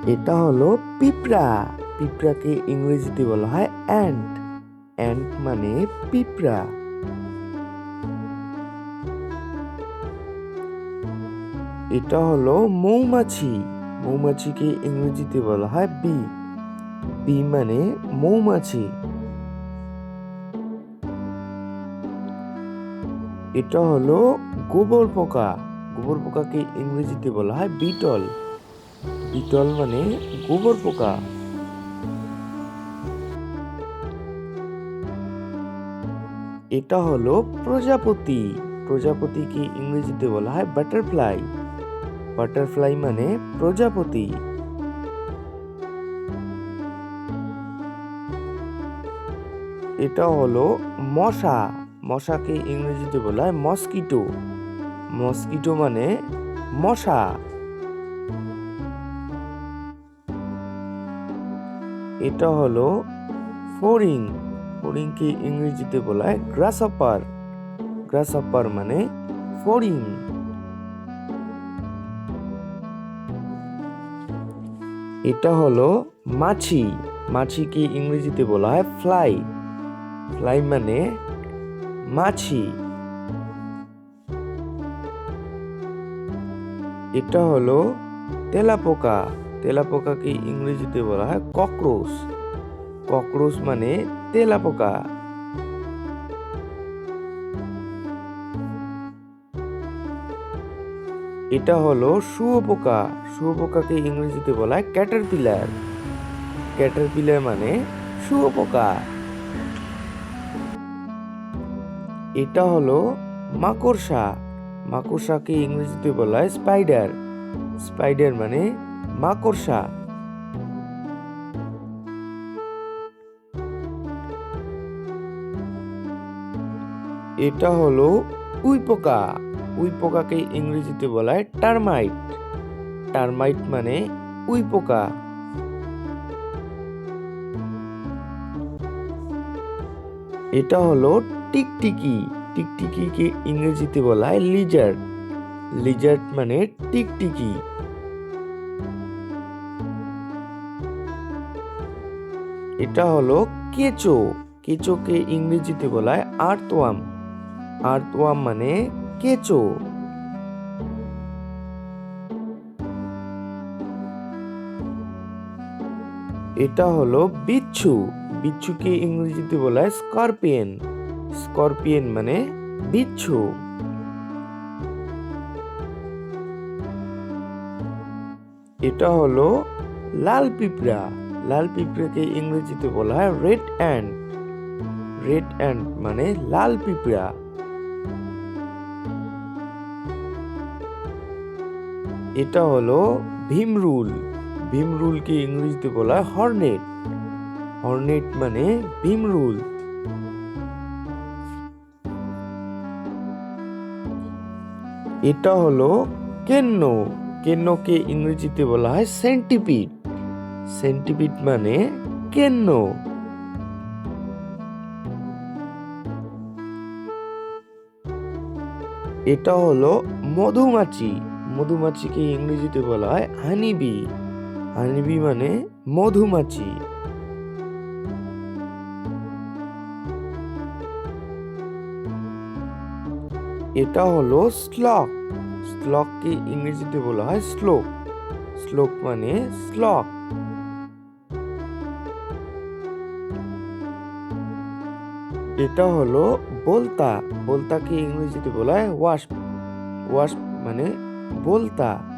এটা হলো পিঁপড়া। পিঁপড়াকে ইংরেজিতে বলা হয় অ্যান্ট। অ্যান্ট মানে পিঁপড়া। এটা হলো মৌমাছি। মৌমাছিকে ইংরেজিতে বলা হয় বি। বি মানে মৌমাছি। এটা হলো গোবর পোকা। গোবর পোকাকে ইংরেজিতে বলা হয় বিটল। বিটল মানে গোবর পোকা। এটা হলো প্রজাপতি। প্রজাপতিকে ইংরেজিতে বলা হয় বাটারফ্লাই। বাটারফ্লাই মানে প্রজাপতি। এটা হলো মশা। মশাকে ইংরেজিতে বলা হয় মসকিটো। মসকিটো মানে মশা। এটা হলো ফড়িং। ফড়িংকে ইংরেজিতে বলা হয় গ্রাসহপার। গ্রাসহপার মানে ফড়িং। এটা হলো মাছি। মাছিকে ইংরেজিতে বলা হয় ফ্লাই। ফ্লাই মানে মাছি। এটা হলো তেলাপোকা। তেলাপোকাকে ইংরেজিতে বলা হয় ককরোচ। ককরোচ মানে তেলাপোকা। এটা হলো শুঁয়োপোকা। শুঁয়োপোকাকে ইংরেজিতে বলা হয় ক্যাটারপিলার। ক্যাটারপিলার মানে শুঁয়োপোকা। এটা হলো মাকড়সা। মাকড়সাকে ইংরেজিতে বলা হয় স্পাইডার। স্পাইডার মানে মাকড়সা। এটা হলো উইপোকা। উইপোকাকে ইংরেজিতে বলা হয় টারমাইট। টারমাইট মানে উইপোকা। এটা হলো টিকটিকি। টিকটিকিকে ইংরেজিতে বলা হয় লিজার্ড। লিজার্ড মানে টিকটিকি। এটা হলো কেঁচো। কেঁচোকে ইংরেজিতে বলা হয় আর্থওয়ার্ম। আর্থওয়ার্ম মানে কেঁচো। এটা হলো বিচ্ছু। বিচ্ছুকে ইংরেজিতে বলা হয় স্করপিয়ন। স্করপিয়ন মানে বিচ্ছু। এটা হলো লাল পিঁপড়া। লাল পিঁপড়াকে ইংরেজিতে বলা হয় রেড অ্যান্ট। রেড অ্যান্ট মানে লাল পিঁপড়া। এটা হলো ভীমরুল। ভীমরুলকে ইংরেজিতে বলা হয় হর্নেট। হর্নেট মানে ভীমরুল। এটা হলো কেন্ন। কেন্নকে ইংরেজিতে বলা হয় সেন্টিপিড। সেন্টিপিড মানে কেন্ন। এটা হলো মধুমাছি। মধুমাছিকে ইংরেজিতে বলা হয় হানিবি। হানিবি মানে মধুমাছি। এটা হলো স্লক। স্লককে ইংরেজিতে বলা হয় স্লোক। স্লোক মানে স্লক। এটা হলো বোলতা। বোলতাকে ইংরেজিতে বলা হয় ওয়াস্প। ওয়াস্প মানে বোলতা।